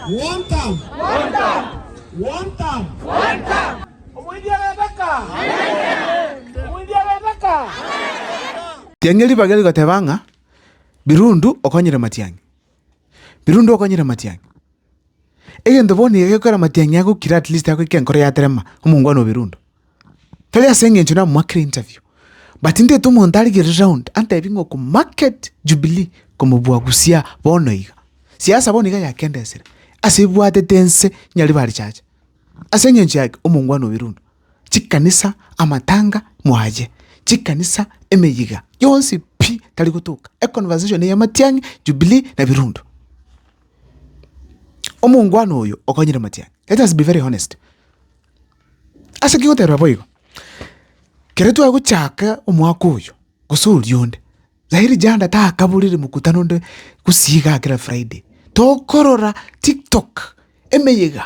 One term. One term. One term. One term. Tiangeli bageli kotebanga Birundu okonyere Matiang'i. Birundu okonyere Matiang'i. Egento boni egekora Matiang'i yako kira at least yako kenkore yaterema omungwano Birundu. Tali asenge nchuna mwakre interview. But inte tu montari giri round anta ebingo ku market Jubilee kumubua kusia bono iga. Siasa boni iga yakende esere. Asibuate tense nyali bari chache. Asenge nchi yake omungwano Birundu. Chikanisa amatanga mwaje. Chikanisa emeyiga. Yonsi pi tali kutuka. A conversation ya Matiang'i, Jubilee na Birundu. Omungwano oyo okonyere Matiang'i. Let us be very honest. Asa kingote raboigo. Keretu wa kuchaka omwaka oyo. Kusuli yonde. Zahiri janda taa kabuliri mkutano nde kusiga kila Friday. Tokorora TikTok. Emeyiga.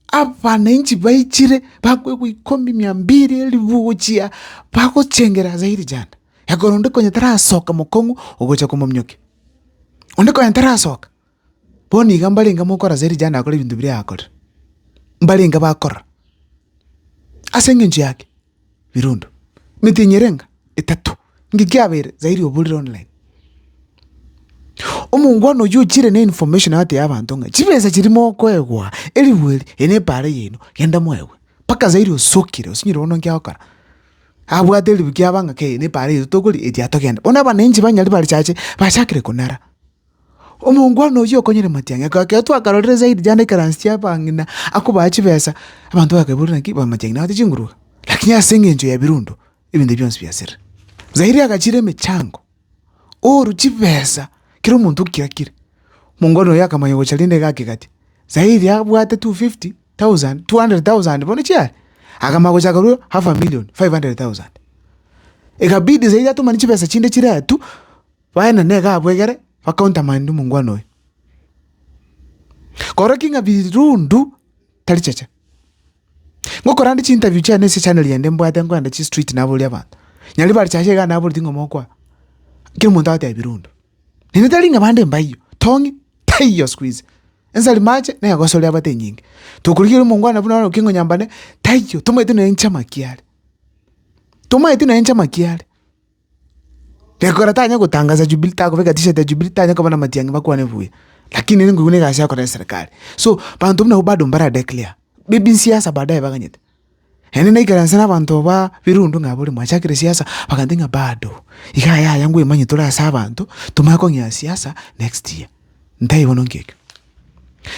Apa na inchi baichire bakwe kuikomi 200 livuchia bako chengera Zahiri janda. Yagoro ndiko nyatara soka mukongu ogocha kumomnyoke. Ndiko nyatara soka. Boni gambali ngamukora Zahiri janda akole bintu biri akora. Mbali ngabakora. Asenge nchi yake Birundu. Mitinyerenga 3 ngikyabere Zahiri obulira online. Omungwano yuchire ne information ate yabantu nga chibeza kirimo kwegwa eliweli ene pare yino yenda mwewe paka Zahiri osokire osinyire ono nkyakara abwateli bikyabanga ke ne pare yito tokoli eti atogenda ona banenji banyali bali chache bashakire kunara. Omungwano yo konyere Matiang'i akaketwa karorere Zahiri jana karansi yapangina akuba achibesa abantu bakabulira nkiba Matiang'i nati chinguru lakini asenge njo ya Birundu ibinde byonse byasira Zahiri akachire mechango oru chibesa kiro muntu kirakire mungono yakamanya gochalinde gake gati Zahiri abwate 250,000 200,000 bono chiari akamago chakaru 500,000 500,000 ekabidi Zahiri atuma nichibesa chinde chiretu baena nega abwegere akaunta mandu mungwano kora kinga Birundu talichacha ngokora ndi interview cha nese channel yende mbwate ngwanda chi street nabo lya bantu nyali bali chache ga nabo ndingo mokwa kiro muntu ate Birundu nini talinga bande mbayo tongi tayo squeeze enzali mache na yakosole abate nyingi tukulikira mungwana buna kingo nyambane tayo tumaite na encha makiale dekora tanya kutangaza Jubilee tako veka t-shirt ya Jubilee tanya kwa Matiang'i bakwane vuye lakini ningu kune gasha kwa serikali so bantu mna ubado mbara declare bibi siasa baadaye baganyete hene na ikaransa abantu ba Birundu ngabuli mwachakire siasa bakandinga bado ikaya yangu emanyi tola sabantu tumako nya siasa next year ndai bonongeke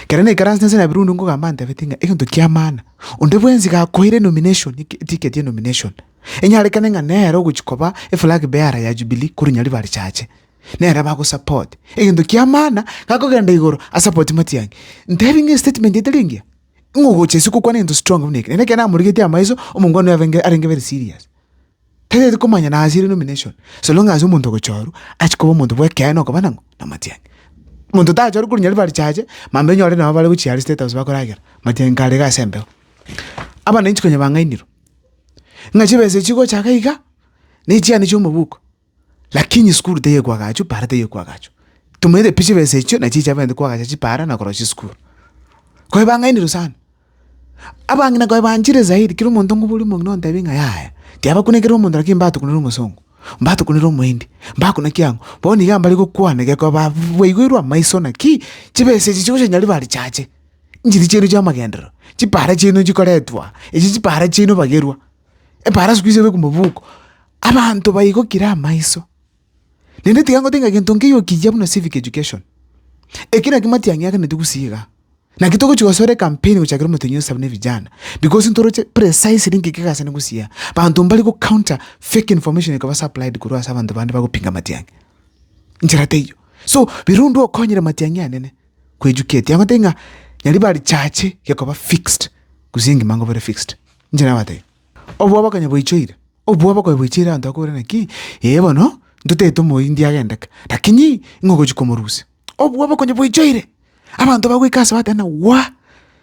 kerene ikaransa na Birundu ngo gambante betinga ikintu kyamana unde bwenzi ga koire nomination ticket ya nomination enyalekane nga nero guchikoba flag bearer ya Jubilee kuri nyali bali chache nera bako support ikintu kyamana kako genda igoro a support Matiang'i ndebinge statement yetelingia ngugo chesiku kwa nendo strong unike nene kana murigeti amaizo omungwano yavenge arenge very serious tete kumanya na azire nomination so long as umuntu gochoru achikoba umuntu bwekeno ko banango na Matiang'i muntu tacho kuri nyali bali chache mambe nyore na bali guchi status bakoragira Matiang'i kale ga sembe aba nenchi kwenye bangainiro ngachibese chiko chakaiga nechi ani chomubuko lakini skuru teye kwa gacho para teye kwa gacho tumede pichibese chicho na chicha bende kwa gacho para na korochi skuru kwa bangainiro sana abangina kwa banjire Zahiri kiro muntu ngubuli mungno ndabinga yaya ndiaba kunekero muntu rakimbato kunero musongo mbato kunero muhindi mbako na kyango boni gamba liko kwane ke kwa bwegwirwa maiso na ki chibese chicho nyali bali chache njiri cheru cha magendero chipara chino chikoretwa echi chipara chino bagerwa para squeeze we kumubuko abantu bayiko kira maiso nende tigango tinga kintonke yo kijabu na civic education ekina Matiang'i yake ndikusiga na kitoko chikosore campaign kuchakira mutenyo sabne vijana because ntoroche precise link kikasa nekusia bantu mbali ku counter fake information ikaba supplied kurwa sabantu bandi bakupinga Matiang'i njira teyo so Birundu okonyera Matiang'i anene ku educate yango tinga nyali bali chache yakaba fixed kuzingi mango very fixed njira bate obu abakanya boichoire obu abakanya boichoire antu akorana ki yebo no nduteto mo India gendaka lakini ngogo chikomorusi obu abakanya boichoire abantu bagwikasa batana wa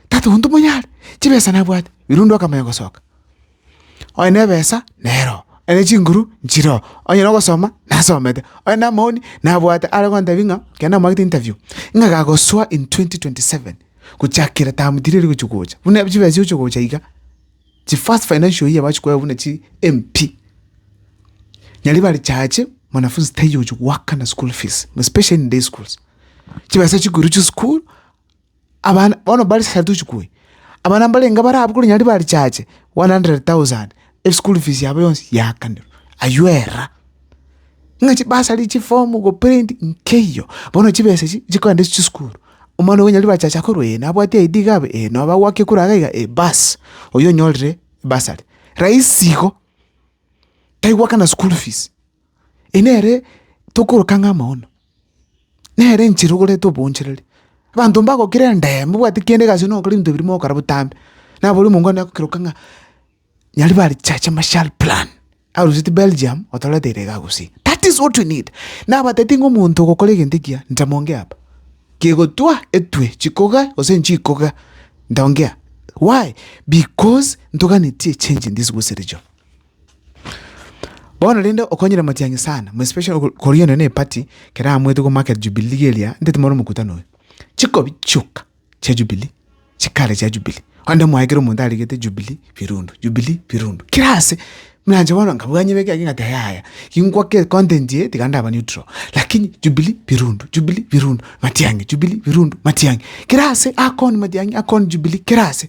tatu hundu monyale chibesa nabwate Birundu akamanya gosoka oyine besa nero ene chinguru njiro oyine gosoma nasomete oyine moni nabwate aragonda binga kena market interview ngaga goswa in 2027 kuchakira tamutiriri kuchukocha vune chivesi uchukocha ika chi first financial year vachikwa vune chi MP nyali bali chache mwanafunzi tayo uchuwaka na school fees especially in day schools chivesi chikuru chu school abana bono bali satu chukui abana balenga bara abukuli nyali bali chache 100,000 if school fees yabo yonse yakandiro ayuera ngachi basa lichi form go print nkeyo bono chibese chikwande chi school umano wenyali bachacha akoro ena abwate ID gabe no abawake kuragaiga bus oyo nyolre basari raisiko taiwaka na school fees enere tokoro kanga maono nere nchirugore to boncherere abantu mbako kirende mubwati kende gaso no kuri ndo birimo karabutambe na buri mungu na kirukanga nyali bali chacha marshal plan out Belgium otola derega gusi. That is what we need. Na batetingo muntu gukora gendikia ntamonge hapa. Kigotwa etwe chikoga osenchi koga ndaongea. Why? Because ntoka nitie change in this Gusii region. Bona linda okonyera Matiang'i sana, especially Korean ne party kera amwetu ko market Jubilee elia ndete moro mukutano. Chiko bichuka cha Jubilee. Chikale cha Jubilee. Anda mwagero muntu aligete Jubilee Virundu. Kirase mnanje wana ngabwanye beke ngata yaya. Yingwa ke content ye tikanda aba neutral. Lakini Jubilee Virundu. Matiang'i Jubilee Virundu Matiang'i. Kirase akon Matiang'i akon Jubilee kirase.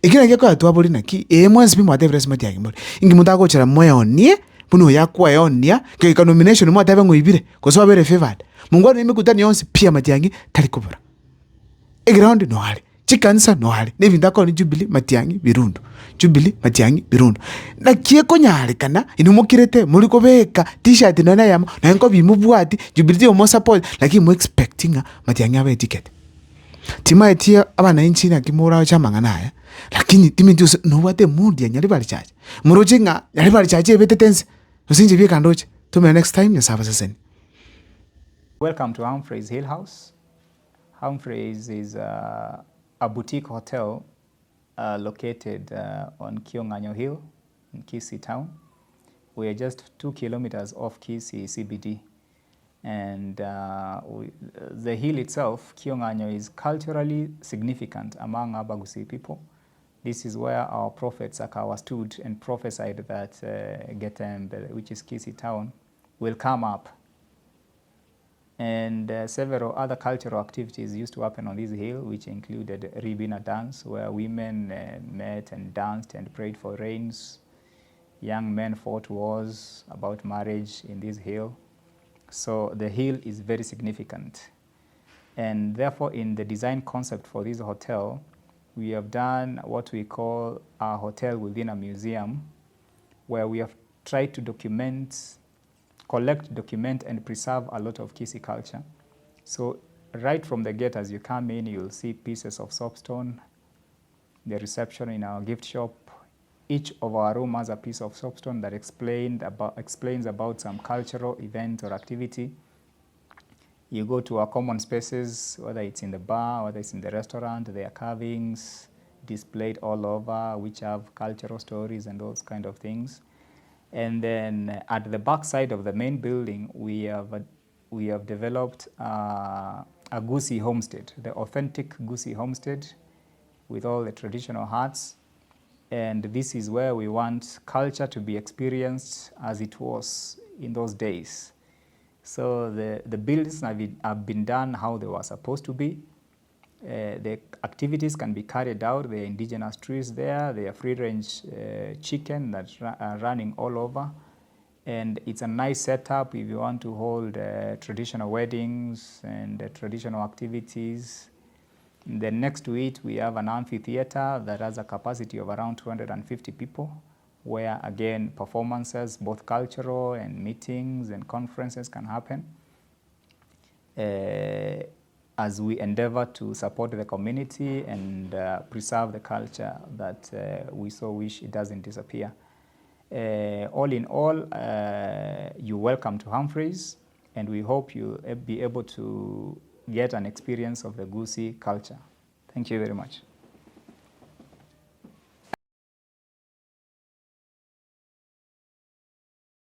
Ikina ngeko atwabuli naki mwansi bimo atevres Matiang'i mbole. Ingi muntu akochera moyo nie buno yakwa yonia ke nomination mo atebe ngoibire ko so abere favored. Mungu ni mikutani yonse pia Matiang'i talikubura. Ground no hali. Chikansa no hali. Nevi ndako ni Jubilee Matiang'i Virundu. Na kieko nyali kana inumukirete muri kobeka t-shirt nana yamo na enko bimubwati Jubilee omo support lakini mo expecting Matiang'i abe ticket. Tima etia abana inchi na kimura chamanga naye lakini timi ndio no wate mood ya nyali bali chache. Murojinga nyali bali chache ebete tense. Usinje bika ndoche. Tume next time ya sava sasa. Welcome to Humphreys Hill House. Humphreys is a boutique hotel located on Kionganyo Hill in Kisii town. We are just 2 kilometers off Kisii CBD. And the hill itself, Kionganyo, is culturally significant among Aba Gusii people. This is where our prophet Sakawa stood and prophesied that Getembe, which is Kisii town, will come up. And several other cultural activities used to happen on this hill, which included Ribina dance, where women met and danced and prayed for rains. Young men fought wars about marriage in this hill. So the hill is very significant. And therefore, in the design concept for this hotel, we have done what we call a hotel within a museum, where we have tried to collect, document, and preserve a lot of Kisii culture. So right from the gate as you come in, you'll see pieces of soapstone, the reception in our gift shop. Each of our rooms has a piece of soapstone that explains about some cultural event or activity. You go to our common spaces, whether it's in the bar, whether it's in the restaurant, there are carvings displayed all over, which have cultural stories and those kind of things. And then at the back side of the main building, we have developed a Gusii homestead, the authentic Gusii homestead with all the traditional huts. And this is where we want culture to be experienced as it was in those days. So the buildings have been done how they were supposed to be. The activities can be carried out. There are indigenous trees there. There are free-range chicken that are running all over. And it's a nice setup if you want to hold traditional weddings and traditional activities. Then next to it, we have an amphitheater that has a capacity of around 250 people, where again, performances, both cultural and meetings and conferences can happen as we endeavor to support the community and preserve the culture that we so wish it doesn't disappear. All in all, you're welcome to Humphreys, and we hope you'll be able to get an experience of the Gusii culture. Thank you very much.